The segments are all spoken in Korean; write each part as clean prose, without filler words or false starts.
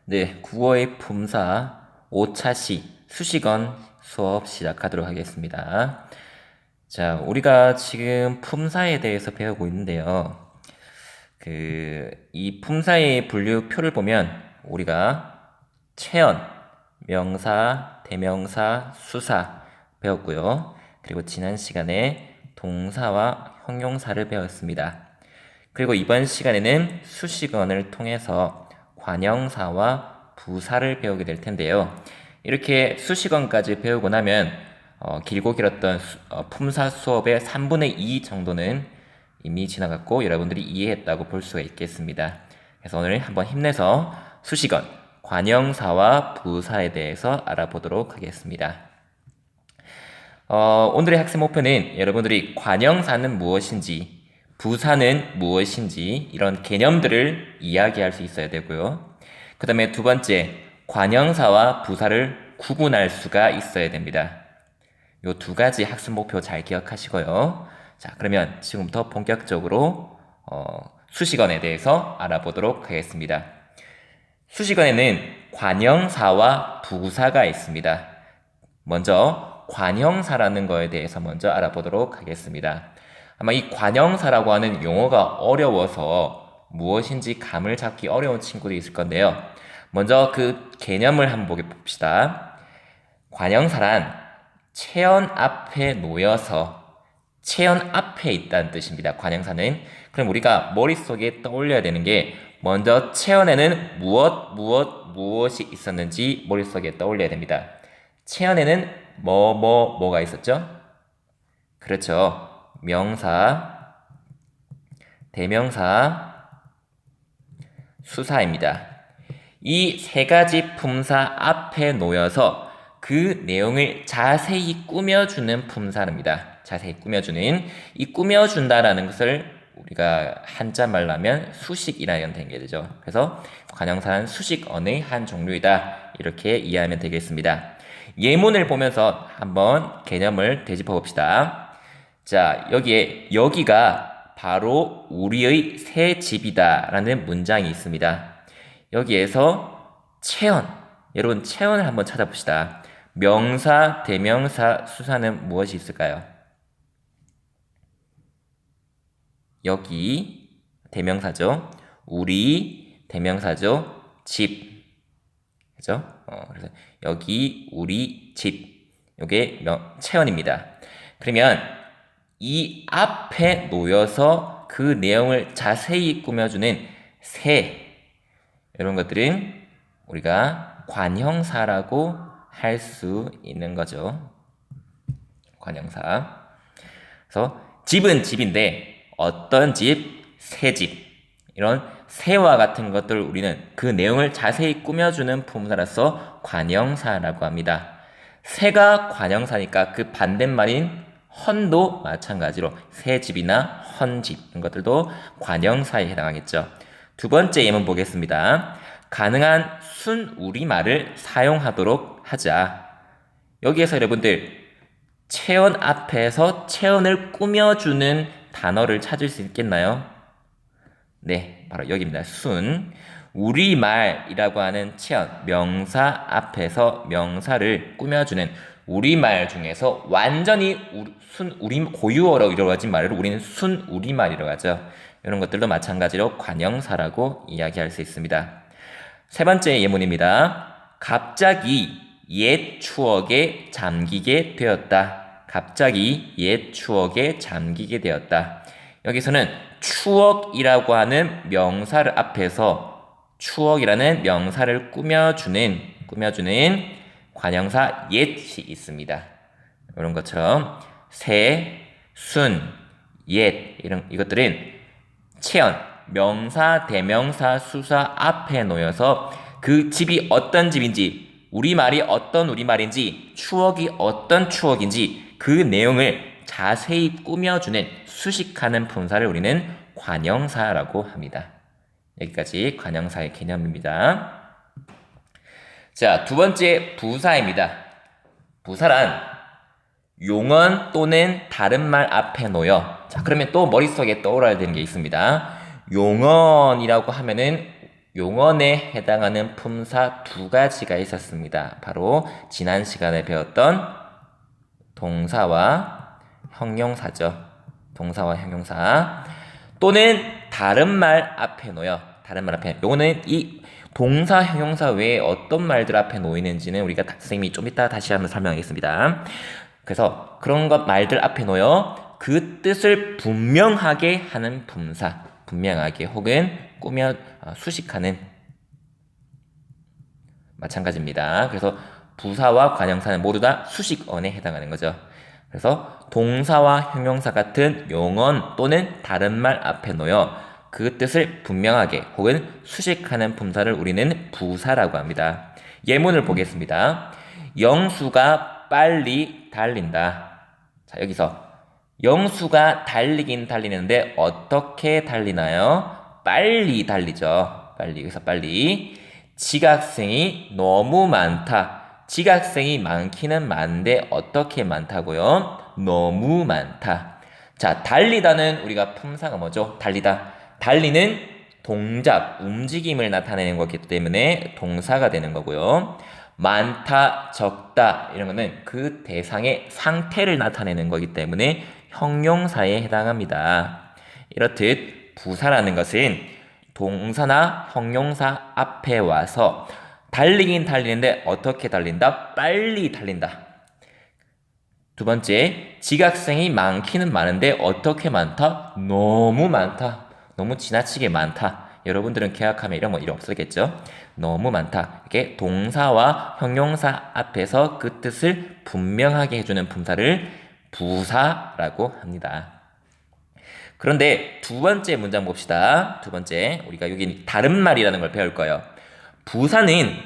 네, 국어의 품사 5차시 수식어 수업 시작하도록 하겠습니다. 자, 우리가 지금 품사에 대해서 배우고 있는데요. 이 품사의 분류표를 보면 우리가 체언, 명사, 대명사, 수사 배웠고요. 그리고 지난 시간에 동사와 형용사를 배웠습니다. 그리고 이번 시간에는 수식어를 통해서 관형사와 부사를 배우게 될 텐데요. 이렇게 수식어까지 배우고 나면 길고 길었던 품사 수업의 3분의 2 정도는 이미 지나갔고 여러분들이 이해했다고 볼 수가 있겠습니다. 그래서 오늘 한번 힘내서 수식어, 관형사와 부사에 대해서 알아보도록 하겠습니다. 오늘의 학습 목표는 여러분들이 관형사는 무엇인지, 부사는 무엇인지 이런 개념들을 이야기할 수 있어야 되고요. 그 다음에 두 번째, 관형사와 부사를 구분할 수가 있어야 됩니다. 요 두 가지 학습 목표 잘 기억하시고요. 자, 그러면 지금부터 본격적으로 수식어에 대해서 알아보도록 하겠습니다. 수식어에는 관형사와 부사가 있습니다. 먼저 관형사라는 거에 대해서 먼저 알아보도록 하겠습니다. 아마 이 관형사라고 하는 용어가 어려워서 무엇인지 감을 잡기 어려운 친구들이 있을 건데요. 먼저 그 개념을 한번 봅시다. 관형사란 체언 앞에 놓여서 체언 앞에 있다는 뜻입니다. 관형사는. 그럼 우리가 머릿속에 떠올려야 되는 게 먼저 체언에는 무엇이 있었는지 머릿속에 떠올려야 됩니다. 체언에는 뭐가 있었죠? 그렇죠. 명사, 대명사, 수사입니다. 이 세 가지 품사 앞에 놓여서 그 내용을 자세히 꾸며주는 품사입니다. 자세히 꾸며주는, 이 꾸며준다라는 것을 우리가 한자말로 하면 수식이라는 게 되죠. 그래서 관형사는 수식어의 한 종류이다. 이렇게 이해하면 되겠습니다. 예문을 보면서 한번 개념을 되짚어 봅시다. 자, 여기가 바로 우리의 새 집이다 라는 문장이 있습니다. 여기에서 체언, 여러분 체언을 한번 찾아봅시다. 명사, 대명사, 수사는 무엇이 있을까요? 여기 대명사죠. 우리 대명사죠. 집, 그죠? 그래서 여기 우리 집, 요게 체언입니다. 그러면 이 앞에 놓여서 그 내용을 자세히 꾸며주는 새, 이런 것들은 우리가 관형사라고 할 수 있는 거죠. 관형사. 그래서 집은 집인데 어떤 집? 새 집. 이런 새와 같은 것들 우리는 그 내용을 자세히 꾸며주는 품사라서 관형사라고 합니다. 새가 관형사니까 그 반대말인 헌도 마찬가지로 새 집이나 헌집 이런 것들도 관형사에 해당하겠죠. 두 번째 예문 보겠습니다. 가능한 순우리말을 사용하도록 하자. 여기에서 여러분들 체언 앞에서 체언을 꾸며주는 단어를 찾을 수 있겠나요? 네, 바로 여기입니다. 우리말이라고 하는 체언, 명사 앞에서 명사를 꾸며주는 우리말 중에서 완전히 고유어로 이루어진 말을 우리는 순우리말이라고 하죠. 이런 것들도 마찬가지로 관형사라고 이야기할 수 있습니다. 세 번째 예문입니다. 갑자기 옛 추억에 잠기게 되었다. 갑자기 옛 추억에 잠기게 되었다. 여기서는 추억이라고 하는 명사를 앞에서 추억이라는 명사를 꾸며주는 관형사 옛이 있습니다. 이런 것처럼 새, 순, 옛 이것들은 체언, 명사, 대명사, 수사 앞에 놓여서 그 집이 어떤 집인지, 우리말이 어떤 우리말인지, 추억이 어떤 추억인지 그 내용을 자세히 꾸며주는 수식하는 품사를 우리는 관형사라고 합니다. 여기까지 관형사의 개념입니다. 자, 두 번째 부사입니다. 부사란 용언 또는 다른 말 앞에 놓여. 자, 그러면 또 머릿속에 떠올라야 되는 게 있습니다. 용언이라고 하면은 용언에 해당하는 품사 두 가지가 있었습니다. 바로 지난 시간에 배웠던 동사와 형용사죠. 동사와 형용사. 또는 다른 말 앞에 놓여. 다른 말 앞에. 요거는 이 동사, 형용사 외에 어떤 말들 앞에 놓이는지는 우리가 선생님이 좀 이따 다시 한번 설명하겠습니다. 그래서 그런 것 말들 앞에 놓여 그 뜻을 분명하게 하는 품사. 분명하게 혹은 꾸며 수식하는 마찬가지입니다. 그래서 부사와 관형사는 모두 다 수식어에 해당하는 거죠. 그래서 동사와 형용사 같은 용언 또는 다른 말 앞에 놓여 그 뜻을 분명하게 혹은 수식하는 품사를 우리는 부사라고 합니다. 예문을 보겠습니다. 영수가 빨리 달린다. 자, 여기서 영수가 달리긴 달리는데 어떻게 달리나요? 빨리 달리죠. 빨리. 여기서 빨리. 지각생이 너무 많다. 지각생이 많기는 많은데 어떻게 많다고요? 너무 많다. 자, 달리다는 우리가 품사가 뭐죠? 달리다. 달리는 동작, 움직임을 나타내는 거기 때문에 동사가 되는 거고요. 많다, 적다 이런 거는 그 대상의 상태를 나타내는 거기 때문에 형용사에 해당합니다. 이렇듯 부사라는 것은 동사나 형용사 앞에 와서 달리긴 달리는데 어떻게 달린다? 빨리 달린다. 두 번째, 지각생이 많기는 많은데 어떻게 많다? 너무 많다. 너무 지나치게 많다. 여러분들은 계약하면 이런 거 이런 없었겠죠? 너무 많다. 이렇게 동사와 형용사 앞에서 그 뜻을 분명하게 해주는 품사를 부사라고 합니다. 그런데 두 번째 문장 봅시다. 두 번째, 우리가 여기 다른 말이라는 걸 배울 거예요. 부사는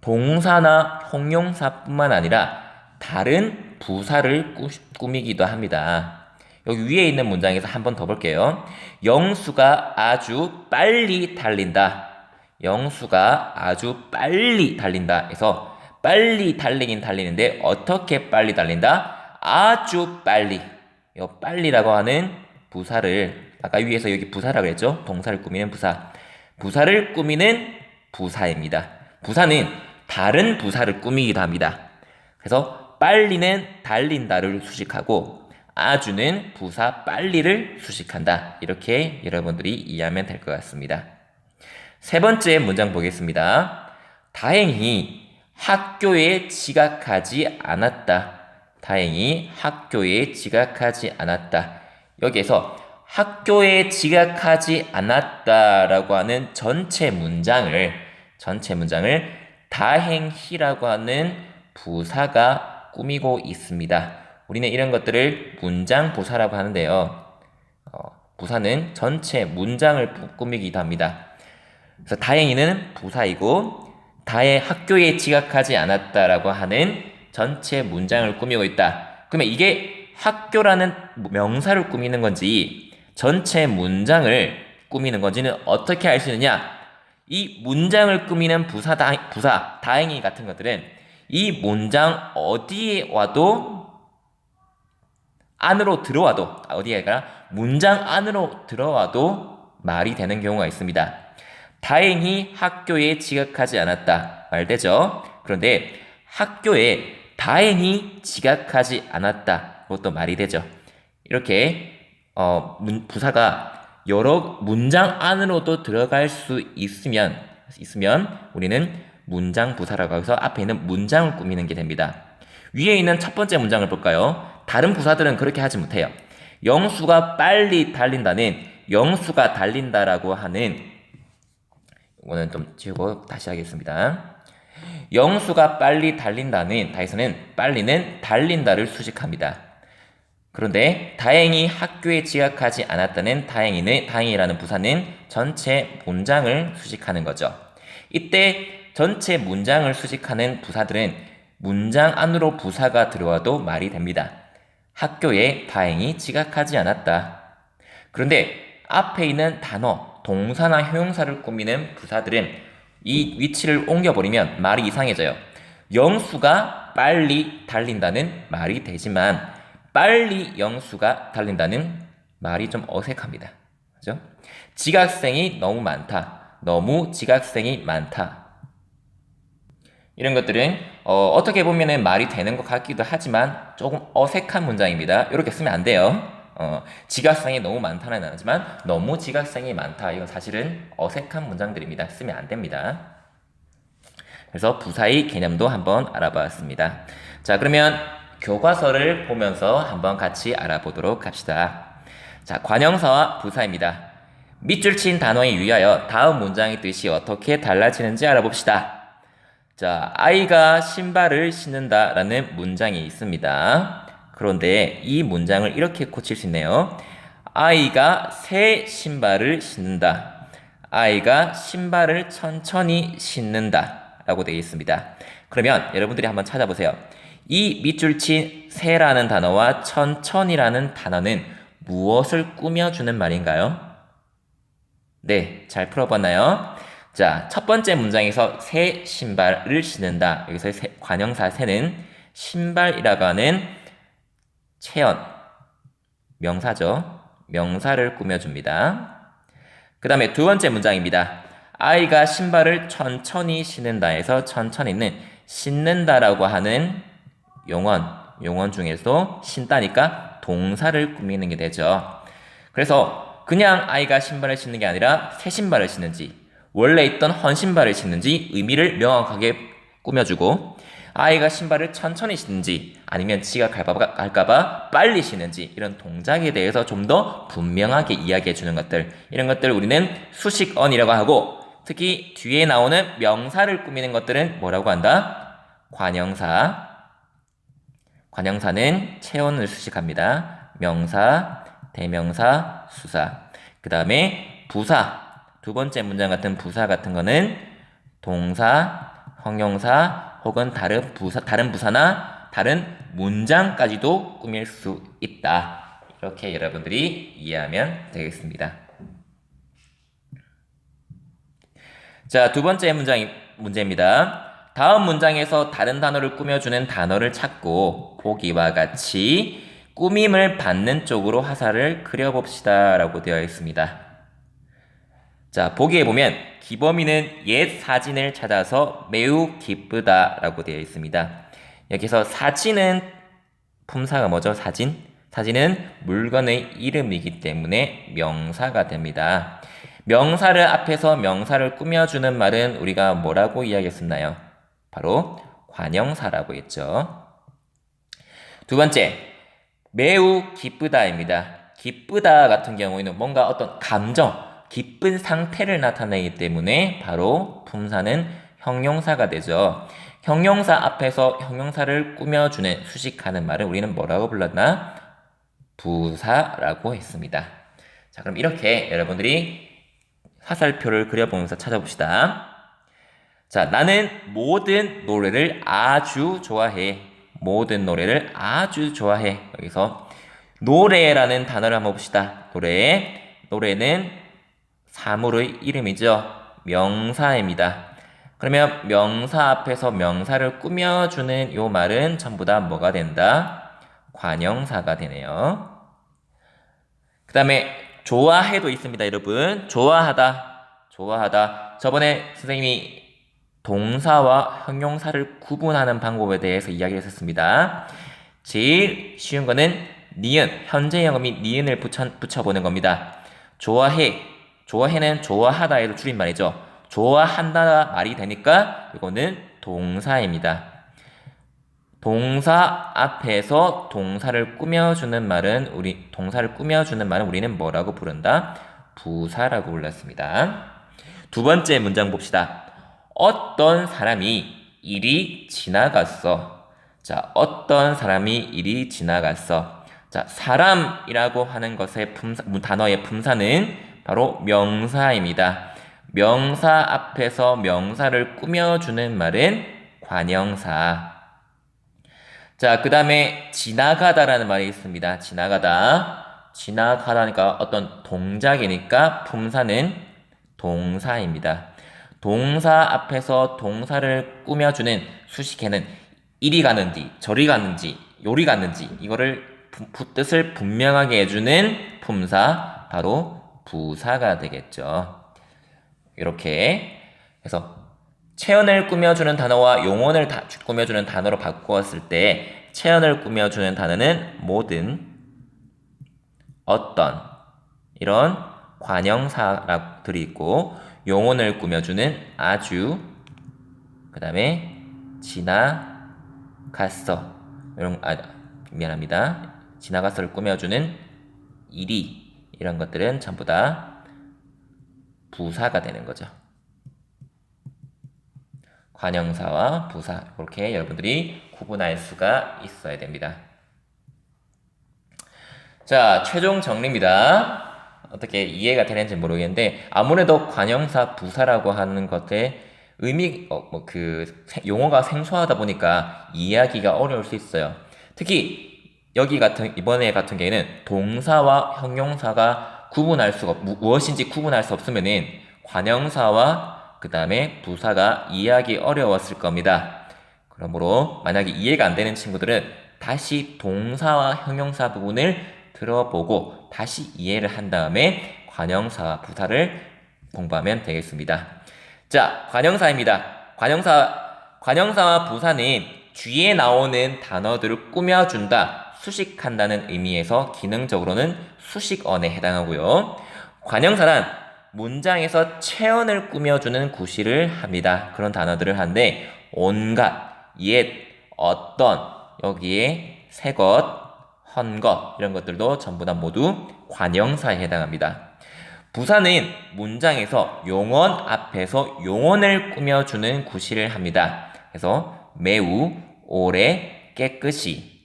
동사나 형용사뿐만 아니라 다른 부사를 꾸미기도 합니다. 여기 위에 있는 문장에서 한 번 더 볼게요. 영수가 아주 빨리 달린다. 영수가 아주 빨리 달린다. 그래서 빨리 달리긴 달리는데 어떻게 빨리 달린다? 아주 빨리. 이 빨리라고 하는 부사를 아까 위에서 여기 부사라고 했죠? 동사를 꾸미는 부사. 부사를 꾸미는 부사입니다. 부사는 다른 부사를 꾸미기도 합니다. 그래서 빨리는 달린다를 수식하고 아주는 부사 빨리를 수식한다. 이렇게 여러분들이 이해하면 될 것 같습니다. 세 번째 문장 보겠습니다. 다행히 학교에 지각하지 않았다. 다행히 학교에 지각하지 않았다. 여기에서 학교에 지각하지 않았다라고 하는 전체 문장을 다행히라고 하는 부사가 꾸미고 있습니다. 우리는 이런 것들을 문장 부사라고 하는데요. 부사는 전체 문장을 꾸미기도 합니다. 그래서 다행히는 부사이고 학교에 지각하지 않았다라고 하는 전체 문장을 꾸미고 있다. 그러면 이게 학교라는 명사를 꾸미는 건지 전체 문장을 꾸미는 건지는 어떻게 알 수 있느냐? 이 문장을 꾸미는 부사, 다행히 같은 것들은 이 문장 어디에 와도 안으로 들어와도 어디에 가 문장 안으로 들어와도 말이 되는 경우가 있습니다. 다행히 학교에 지각하지 않았다. 말되죠? 그런데 학교에 다행히 지각하지 않았다. 그것도 말이 되죠. 이렇게 부사가 여러 문장 안으로도 들어갈 수 있으면 우리는 문장 부사라고 해서 앞에 있는 문장을 꾸미는 게 됩니다. 위에 있는 첫 번째 문장을 볼까요? 다른 부사들은 그렇게 하지 못해요. 영수가 빨리 달린다는 영수가 달린다라고 하는 이거는 좀 지우고 다시 하겠습니다. 영수가 빨리 달린다는 다에서는 빨리는 달린다를 수식합니다. 그런데 다행히 학교에 지각하지 않았다는 다행이라는 부사는 전체 문장을 수식하는 거죠. 이때 전체 문장을 수식하는 부사들은 문장 안으로 부사가 들어와도 말이 됩니다. 학교에 다행히 지각하지 않았다. 그런데 앞에 있는 단어, 동사나 형용사를 꾸미는 부사들은 이 위치를 옮겨버리면 말이 이상해져요. 영수가 빨리 달린다는 말이 되지만 빨리 영수가 달린다는 말이 좀 어색합니다. 그죠? 지각생이 너무 많다. 너무 지각생이 많다. 이런 것들은 어떻게 보면은 말이 되는 것 같기도 하지만 조금 어색한 문장입니다. 이렇게 쓰면 안 돼요. 지각생이 너무 많다는 하지만 너무 지각생이 많다. 이건 사실은 어색한 문장들입니다. 쓰면 안 됩니다. 그래서 부사의 개념도 한번 알아봤습니다. 자, 그러면 교과서를 보면서 한번 같이 알아보도록 합시다. 자, 관형사와 부사입니다. 밑줄 친 단어에 유의하여 다음 문장의 뜻이 어떻게 달라지는지 알아봅시다. 자, 아이가 신발을 신는다 라는 문장이 있습니다. 그런데 이 문장을 이렇게 고칠 수 있네요. 아이가 새 신발을 신는다. 아이가 신발을 천천히 신는다 라고 되어 있습니다. 그러면 여러분들이 한번 찾아보세요. 이 밑줄 친 새라는 단어와 천천히라는 단어는 무엇을 꾸며주는 말인가요? 네, 잘 풀어봤나요? 자, 첫 번째 문장에서 새 신발을 신는다. 여기서 관형사 새는 신발이라고 하는 체언, 명사죠. 명사를 꾸며줍니다. 그 다음에 두 번째 문장입니다. 아이가 신발을 천천히 신는다 해서 천천히는 신는다라고 하는 용언 중에서 신다니까 동사를 꾸미는 게 되죠. 그래서 그냥 아이가 신발을 신는 게 아니라 새 신발을 신는지 원래 있던 헌 신발을 신는지 의미를 명확하게 꾸며주고 아이가 신발을 천천히 신는지 아니면 지각할까봐 빨리 신는지 이런 동작에 대해서 좀 더 분명하게 이야기해 주는 것들 이런 것들을 우리는 수식어이라고 하고 특히 뒤에 나오는 명사를 꾸미는 것들은 뭐라고 한다? 관형사. 관형사는 체온을 수식합니다. 명사, 대명사, 수사. 그 다음에 부사. 두 번째 문장 같은 부사 같은 거는 동사, 형용사 혹은 다른 부사나 다른 문장까지도 꾸밀 수 있다. 이렇게 여러분들이 이해하면 되겠습니다. 자, 두 번째 문제입니다. 다음 문장에서 다른 단어를 꾸며주는 단어를 찾고 보기와 같이 꾸밈을 받는 쪽으로 화살을 그려봅시다 라고 되어 있습니다. 자, 보기에 보면 기범이는 옛 사진을 찾아서 매우 기쁘다 라고 되어 있습니다. 여기서 사진은 품사가 뭐죠? 사진? 사진은 물건의 이름이기 때문에 명사가 됩니다. 명사를 앞에서 명사를 꾸며주는 말은 우리가 뭐라고 이야기했었나요? 바로 관형사라고 했죠. 두 번째, 매우 기쁘다입니다. 기쁘다 같은 경우에는 뭔가 어떤 감정, 기쁜 상태를 나타내기 때문에 바로 품사는 형용사가 되죠. 형용사 앞에서 형용사를 꾸며주는 수식하는 말을 우리는 뭐라고 불렀나? 부사라고 했습니다. 자, 그럼 이렇게 여러분들이 화살표를 그려보면서 찾아봅시다. 자, 나는 모든 노래를 아주 좋아해. 모든 노래를 아주 좋아해. 여기서 노래라는 단어를 한번 봅시다. 노래는 사물의 이름이죠. 명사입니다. 그러면 명사 앞에서 명사를 꾸며주는 요 말은 전부 다 뭐가 된다? 관형사가 되네요. 그 다음에 좋아해도 있습니다, 여러분. 좋아하다. 저번에 선생님이 동사와 형용사를 구분하는 방법에 대해서 이야기를 했었습니다. 제일 쉬운 거는 니은, 현재형이 니은을 붙여보는 겁니다. 좋아해는 좋아하다에도 줄임말이죠. 좋아한다 말이 되니까 이거는 동사입니다. 동사 앞에서 동사를 꾸며주는 말은 우리는 뭐라고 부른다? 부사라고 불렀습니다. 두 번째 문장 봅시다. 어떤 사람이 이리 지나갔어. 자, 어떤 사람이 이리 지나갔어. 자, 사람이라고 하는 것의 단어의 품사는 바로 명사입니다. 명사 앞에서 명사를 꾸며주는 말은 관형사. 자, 그 다음에 지나가다라는 말이 있습니다. 지나가다니까 어떤 동작이니까 품사는 동사입니다. 동사 앞에서 동사를 꾸며주는 수식해는 이리 가는지, 저리 가는지, 요리 가는지 이거를 뜻을 분명하게 해주는 품사 바로 부사가 되겠죠. 이렇게 해서 체언을 꾸며주는 단어와 용언을 꾸며주는 단어로 바꾸었을 때 체언을 꾸며주는 단어는 모든, 어떤 이런 관형사들이 있고 용언을 꾸며주는 아주, 그 다음에 지나갔어 이런 미안합니다. 지나갔어를 꾸며주는 일이, 이런 것들은 전부 다 부사가 되는 거죠. 관형사와 부사, 이렇게 여러분들이 구분할 수가 있어야 됩니다. 자, 최종 정리입니다. 어떻게 이해가 되는지 모르겠는데 아무래도 관형사, 부사라고 하는 것에 용어가 생소하다 보니까 이해하기가 어려울 수 있어요. 특히 이번에 같은 경우에는 동사와 형용사가 무엇인지 구분할 수 없으면은 관형사와 그 다음에 부사가 이해하기 어려웠을 겁니다. 그러므로 만약에 이해가 안 되는 친구들은 다시 동사와 형용사 부분을 들어보고 다시 이해를 한 다음에 관형사와 부사를 공부하면 되겠습니다. 자, 관형사입니다. 관형사와 부사는 뒤에 나오는 단어들을 꾸며준다, 수식한다는 의미에서 기능적으로는 수식어에 해당하고요. 관형사란 문장에서 체언을 꾸며주는 구실을 합니다. 그런 단어들을 하는데 온갖, 옛, 어떤, 여기에 새 것, 헌 것, 이런 것들도 전부 다 모두 관형사에 해당합니다. 부사는 문장에서 용언 앞에서 용언을 꾸며주는 구실을 합니다. 그래서 매우, 오래, 깨끗이.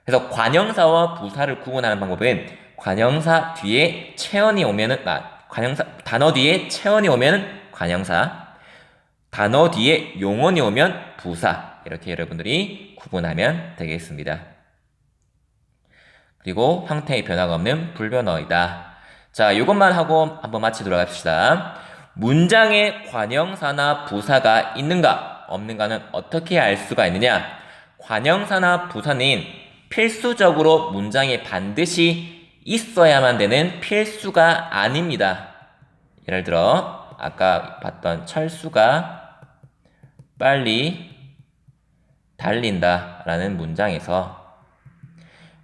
그래서 관형사와 부사를 구분하는 방법은 관형사 뒤에 체언이 오면은 단어 뒤에 체언이 오면 관형사, 단어 뒤에 용언이 오면 부사, 이렇게 여러분들이 구분하면 되겠습니다. 그리고 형태의 변화가 없는 불변어이다. 자, 이것만 하고 한번 마치도록 합시다. 문장에 관형사나 부사가 있는가 없는가는 어떻게 알 수가 있느냐? 관형사나 부사는 필수적으로 문장에 반드시 있어야만 되는 필수가 아닙니다. 예를 들어 아까 봤던 철수가 빨리 달린다 라는 문장에서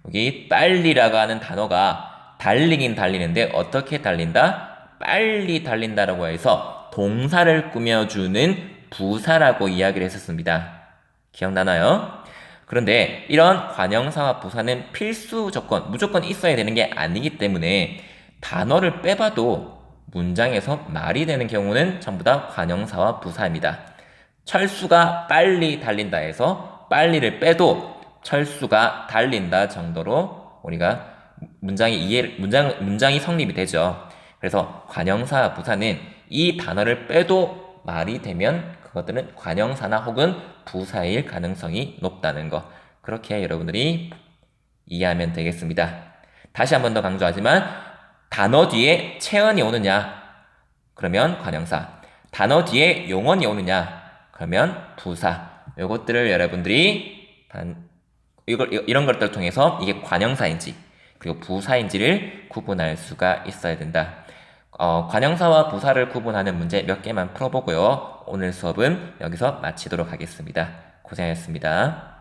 여기 빨리라고 하는 단어가 달리긴 달리는데 어떻게 달린다? 빨리 달린다라고 해서 동사를 꾸며주는 부사라고 이야기를 했었습니다. 기억나나요? 그런데 이런 관형사와 부사는 필수 조건, 무조건 있어야 되는 게 아니기 때문에 단어를 빼봐도 문장에서 말이 되는 경우는 전부 다 관형사와 부사입니다. 철수가 빨리 달린다 해서 빨리를 빼도 철수가 달린다 정도로 우리가 문장이 성립이 되죠. 그래서 관형사, 부사는 이 단어를 빼도 말이 되면 그것들은 관형사나 혹은 부사일 가능성이 높다는 거. 그렇게 여러분들이 이해하면 되겠습니다. 다시 한 번 더 강조하지만 단어 뒤에 체언이 오느냐? 그러면 관형사. 단어 뒤에 용언이 오느냐? 그러면 부사. 요것들을 여러분들이 이런 것들을 통해서 이게 관형사인지 그리고 부사인지를 구분할 수가 있어야 된다. 관형사와 부사를 구분하는 문제 몇 개만 풀어보고요. 오늘 수업은 여기서 마치도록 하겠습니다. 고생하셨습니다.